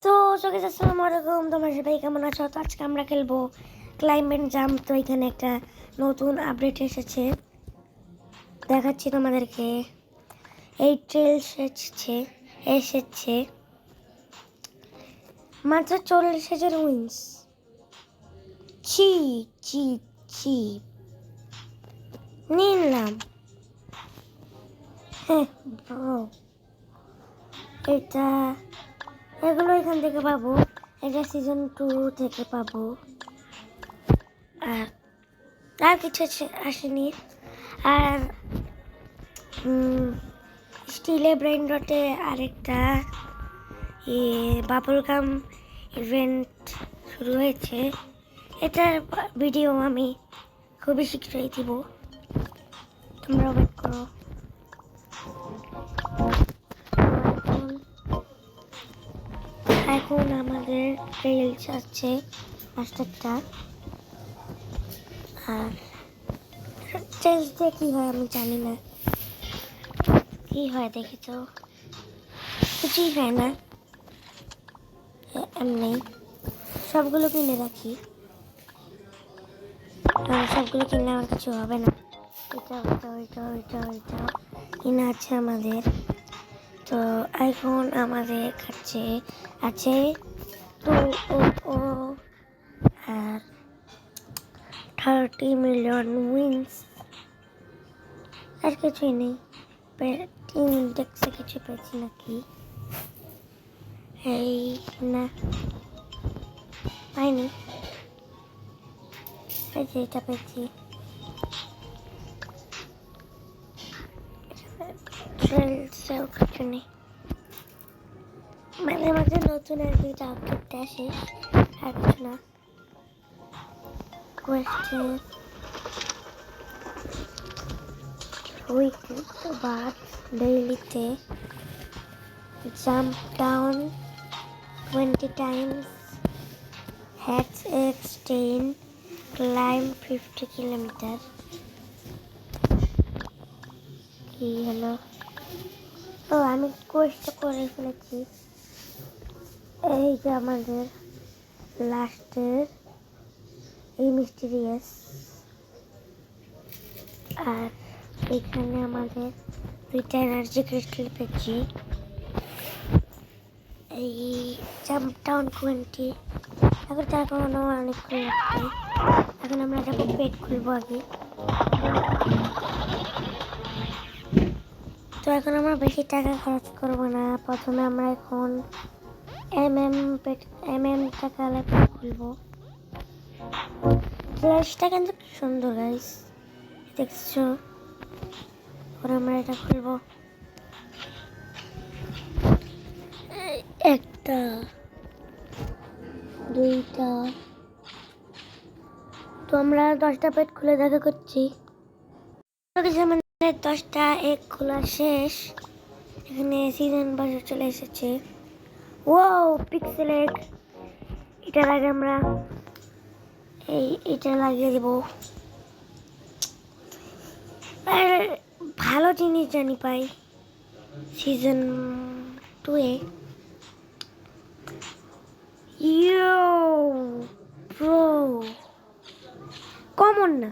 তো সবাইকে আসসালামু আলাইকুম, তোমরা সবাই কেমন আছো? তো আজকে আমরা খেলবো ক্লাইমেট জাম্প। তো এখানে একটা নতুন আপডেট এসেছে, দেখাচ্ছি তোমাদেরকে। এই ট্রেল এসেছে মাত্র 40,000 উইন্স। চি চি চি নিলাম। হ্যাঁ ব্রো, এগুলো এখান থেকে পাবো। এটা সিজন 2 থেকে পাবো। আর কিছু আসেনি। আর স্টিলে ব্রেন রটে আরেকটা বাবল গাম ইভেন্ট শুরু হয়েছে। এটার ভিডিও আমি খুবই শীঘ্রই দিব, তোমরা ওয়েট করো। এখন আমাদের রিলস আছে মাস্টারটা। আর টেলস দিয়ে কী হয় আমি জানি না, কী হয় দেখেছো? কিছুই হয় না, এমনি সবগুলো কিনে রাখি। সবগুলো কিনলে আমার কিছু হবে না। ওইটা কিনা আছে আমাদের। তো এখন আমাদের কাছে আছে তো আর 30 মিলিয়ন উইন্স। আর কিছুই নেই। টিম ইন্ডেক্সে কিছু পেয়েছি নাকি? এই না, পাইনি। এই যে এটা পেয়েছি। ট্রেলসেও কিছু নেই। মাঝে মাঝে নতুন আর দুইটা আপডেট আসে, আর কিছু না। কোয়েশ্চেন উইকলি বা ডেইলিতে jump down 20 times, hats X10, climb 50 kilometer। কি হলো? ও আমি কোয়েস্টটা করে ফেলেছি। এই যে আমাদের লাস্টের এই মিস্টিরিয়াস। আর এখানে আমাদের দুইটা এনার্জি ক্রিস্টাল পেয়েছি। এই জাম্প ডাউন 20। এখন তো এখনো অনেকক্ষণ লাগবে। এখন আমরা যাবো পেট খুলবো আগে। তো এখন আমরা বেশি টাকা খরচ করবো না। প্রথমে আমরা এখন টাকা খুলবো। ফ্ল্যাশটা কিন্তু সুন্দর গাইস, দেখছো? এখন আমরা এটা খুলবো। একটা, দুইটা। তো আমরা 10টা পেট খুলে দেখা করছি। আমাদের 10টা এক খোলা শেষ। এখানে সিজন বাজার চলে এসেছে। Wow, pixel egg. এটার আগে আমরা এটা লাগিয়ে দেব। আর ভালো জিনিস জানি পাই সিজন 2 এ। ইয়ো ব্রো, কমন না,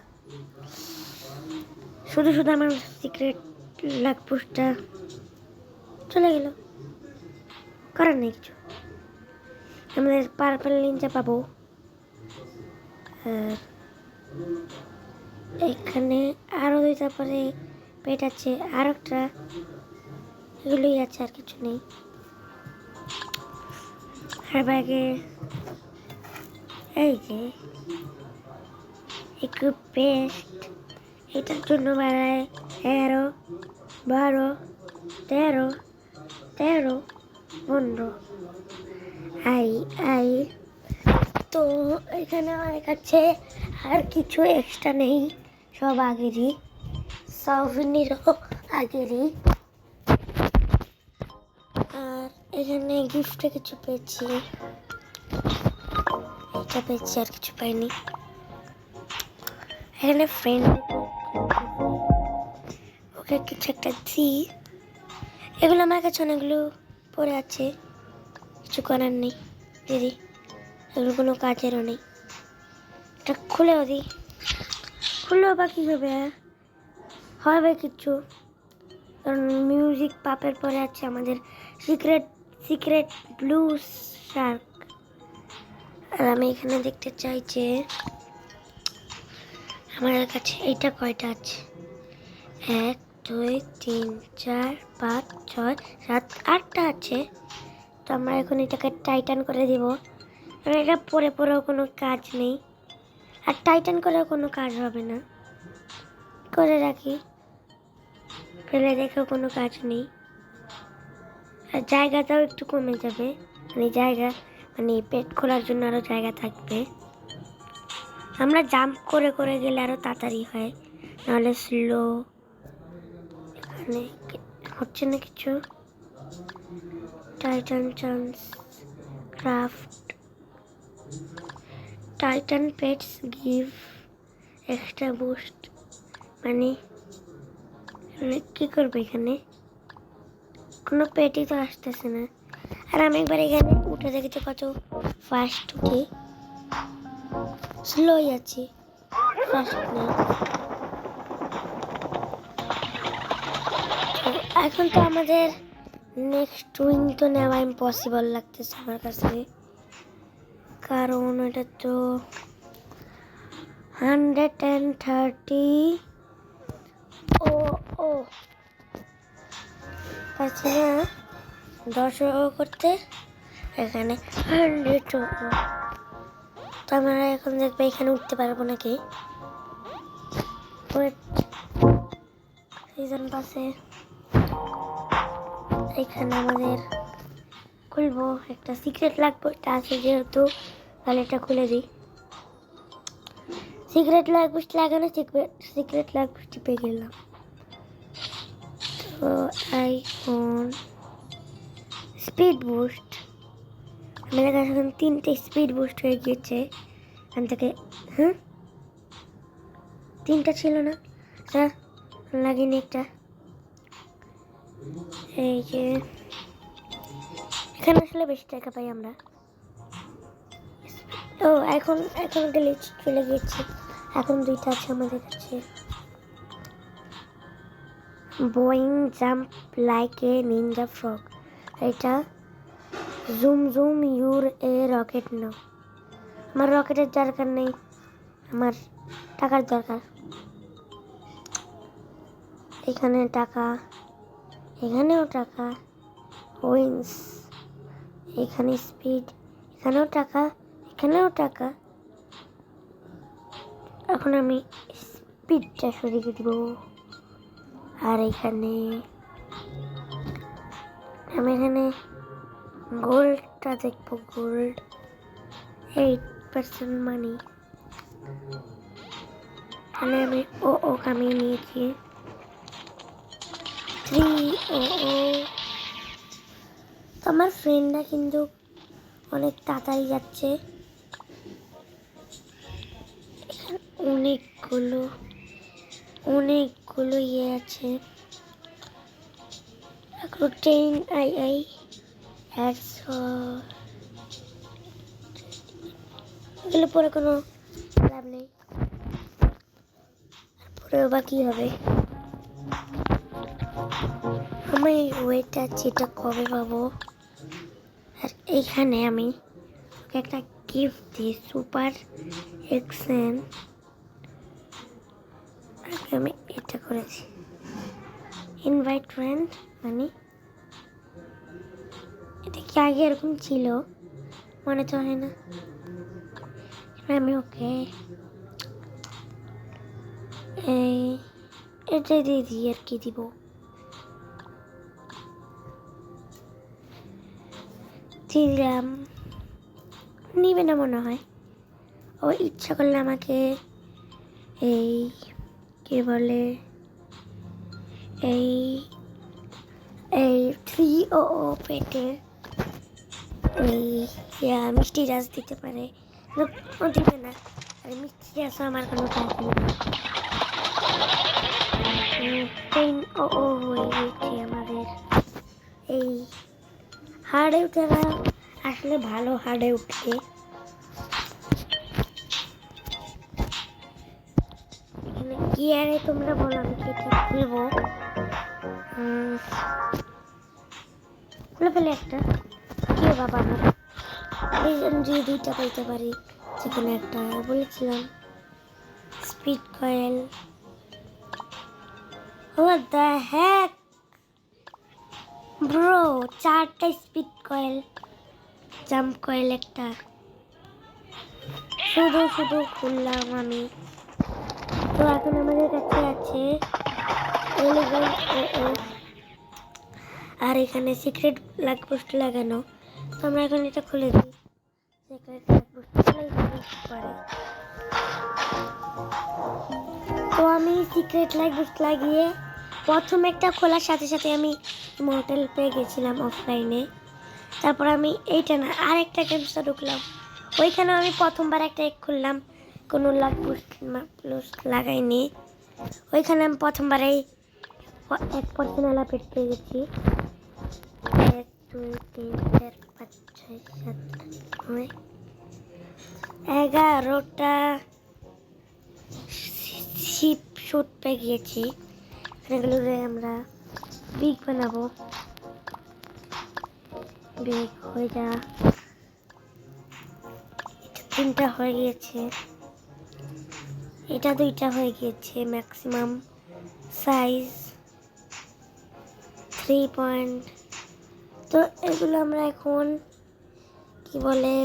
শুধু শুধু আমার সিক্রেট লাক পোস্টটা চলে গেল। করার নেই কিছু। আমাদের পার্পল নিনজা পাবো। এখানে আরো দুইটা পরে পেট আছে, আর একটা। এগুলোই আছে, আর কিছু নেই। আর ব্যাগে এই যে একটু পেস্ট, এটার জন্য বাড়ায় 11, 12, 13, 15। আই তো এখানে আমার কাছে আর কিছু এক্সট্রা নেই, সব আগেরই, সাউভিনিরও আগেরই। আর এখানে গিফটে কিছু পেয়েছি, এটা পেয়েছি, আর কিছু পাইনি। এখানে ফ্রেন্ড ওকে কিছু একটা দিই। এগুলো আমার কাছে অনেকগুলো পড়ে আছে, কিছু করার নেই দিদি, এগুলো কোনো কাজেরও নেই। এটা খুলেও দিই, খুলেও বা কী হবে, হবে কিছু, কারণ মিউজিক পাপের পরে আছে আমাদের সিক্রেট সিক্রেট ব্লু শার্ক। আর আমি এখানে দেখতে চাই যে আমার কাছে এইটা কয়টা আছে, 1 2 3 4 5 6 7 8টা আছে। তো আমরা এখন এটাকে টাইটান করে দিব, কারণ এটা পরে পরেও কোনো কাজ নেই, আর টাইটান করেও কোনো কাজ হবে না। করে রাখি, ফেলে রেখেও কোনো কাজ নেই, আর জায়গাটাও একটু কমে যাবে, মানে জায়গা মানে পেট খোলার জন্য আরও জায়গা থাকবে। আমরা জাম্প করে করে গেলে আরও তাড়াতাড়ি হয়, নাহলে স্লো। এখানে হচ্ছে না কিছু। Titan chance craft, Titan pets give extra boost, মানে কী করবে এখানে, কোনো পেটই তো আসতেছে না। আর আমি একবার এখানে উঠে দেখেছি কত ফাস্ট উঠি, স্লোই আছি, ফাস্ট নেই। এখন তো আমাদের নেক্সট উইং তো নেওয়া ইম্পসিবল লাগতেছে আমার কাছে, কারণ এটা তো 130। ও ও পাচ্ছি না 10 করতে, এখানে 100। তো আমরা এখন দেখবে এখানে উঠতে পারবো নাকি। সিজন পাসে এখানে আমাদের খুলবো, একটা সিক্রেট লাগবে, এটা আছে যেহেতু, তাহলে এটা খুলে দিই। সিক্রেট লাগবে লাগানো, সিক্রেট লাগবে টিপে গেলাম। তো আইফোন স্পিড বুস্ট, আমাদের কাছে এখন 3টে স্পিড বুস্ট হয়ে গিয়েছে এখান থেকে। 3টা ছিল না স্যার, লাগিনি একটা। এই যে এখানে আসলে বেশি টাকা পাই আমরা। ও এখন গ্লিচ চলে গিয়েছে, এখন 2টা আছে আমাদের কাছে। Boing jump like a ninja frog, এটা zoom zoom you're a rocket now. আমার রকেটের দরকার নেই, আমার টাকার দরকার। এখানে টাকা, এখানেও টাকা, উইংস, এখানে স্পিড, এখানেও টাকা, এখানেও টাকা। এখন আমি স্পিডটা সরিয়ে দিব, আর এখানে আমি এখানে গোল্ডটা দেখবো, গোল্ড 8% মানি। তাহলে আমি ও কামিয়ে নিয়েছি 3 তো আমার ফ্রেন্ডরা কিন্তু অনেক তাড়াতাড়ি যাচ্ছে। এখানে অনেকগুলো ইয়ে আছে, এখন 10 আই এগুলো পরে কোনো লাভ নেই, পরে বা কী হবে। আমি ওয়েট আছি এটা কবে পাবো। আর এইখানে আমি ওকে একটা গিফট দিই, সুপার এক্সেন। আমি এটা করেছি ইনভাইট ফ্রেন্ড, মানে এটা কি আগে এরকম ছিল মনে তো হয় না। আমি ওকে এটাই দিয়ে দিই, আর কি দিব। দিলাম, নিবে না মনে হয়। ও ইচ্ছা করলে আমাকে এই কে বলে এই 3 পেটে এই মিষ্টি রাস দিতে পারে, ও দিবে না। আর মিষ্টি রাস আমার কোনো কাজ নেই। 10 হয়ে গেছে আমাদের। এই হাড়ে উঠে আসলে ভালো হার্ডে উঠে। এখানে কি আরে তোমরা বলো আমি কি ঠিক খেলবো? খুলে ফেলে একটা কি বাবা আমার এই যে দুইটা পাইতে পারি, যেখানে একটা বলেছিলাম speed coil. What the heck bro, চারটা স্পিড কয়েল, জাম্প কয়েল একটা, শুধু শুধু খুললাম আমি। তো এখন আমাদের কাছে আছে এলিগেন্ট আর এখানে সিক্রেট লাগ পোস্ট লাগানো। তো আমরা এখন এটা খুলে দিই, সিক্রেট লাগ পোস্ট পারে। তো আমি সিক্রেট লাইট বুস্ট লাগিয়ে প্রথম একটা খোলার সাথে সাথে আমি মোটেল পেয়ে গেছিলাম অফলাইনে। তারপর আমি এইটা না আরেকটা গেমসে ঢুকলাম, ওইখানে আমি প্রথমবার একটা এক খুললাম, কোনো লাইট বুস্ট লাগাইনি। ওইখানে আমি প্রথমবারেই 1% পেট পেয়ে গেছি। 1 2 3 4 5 6 7 8 9 11টা শিপ শুট পেয়ে গিয়েছি। এগুলোরে আমরা বিগ বানাবো, বিগ হয়ে যা। তিনটা হয়ে গিয়েছে, এটা দুইটা হয়ে গিয়েছে। Maximum size 3 point. তো এগুলো আমরা এখন কি বলে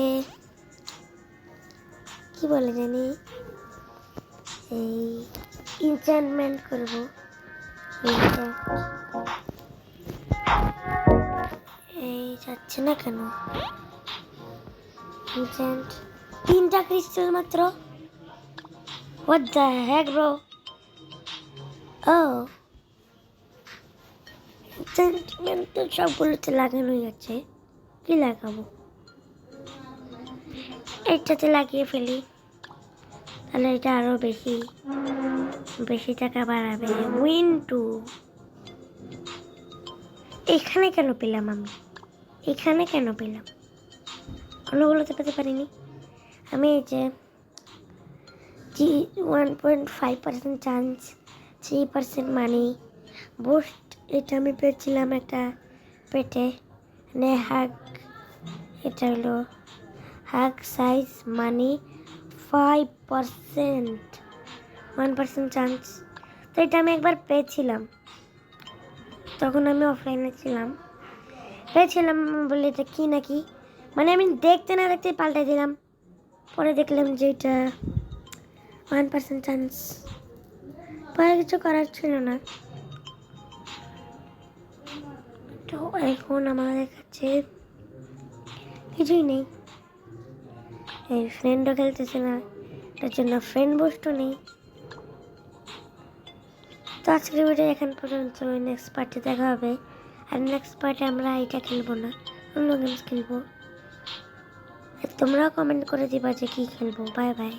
জানি এই ইনচ্যান্টমেন্ট করবো। এই যাচ্ছে না কেন? ইনচ্যান্ট 3টা ক্রিস্টাল মাত্র। What the heck bro? ও ইনচ্যান্টমেন্ট তো সবগুলোতে লাগানোই আছে, কি লাগাবো? এইটাতে লাগিয়ে ফেলি, তাহলে এটা আরো বেশি টাকা বাড়াবে। উইন 2 এখানে কেন পেলাম? আমি এখানে কেন পেলাম? অন্যগুলোতে পেতে পারিনি। আমি এই যে 1.5% চান্স, 3% মানি বুস্ট, এটা আমি পেয়েছিলাম একটা পেটে। মানে হাগ, এটা হলো হাগ সাইজ মানি 5%, 1% চান্স। তো এটা আমি একবার পেয়েছিলাম, তখন আমি অফলাইনে ছিলাম, পেয়েছিলাম বলে এটা কি নাকি, মানে আমি দেখতে না দেখতে পাল্টে দিলাম। পরে দেখলাম যে এটা 1% চান্স, পরে কিছু করার ছিল না। তো এখন আমাদের কাছে কিছুই নেই, এই ফ্রেন্ডও খেলতেছে না, তার জন্য ফ্রেন্ড বুস্টও নেই। তো আজকের ভিডিও এখন পর্যন্ত, নেক্সট পার্টে দেখা হবে। আর নেক্সট পার্টে আমরা এটা খেলবো না, অন্য গেমস খেলবো। তোমরাও কমেন্ট করে দিবা যে কি খেলবো। Bye bye.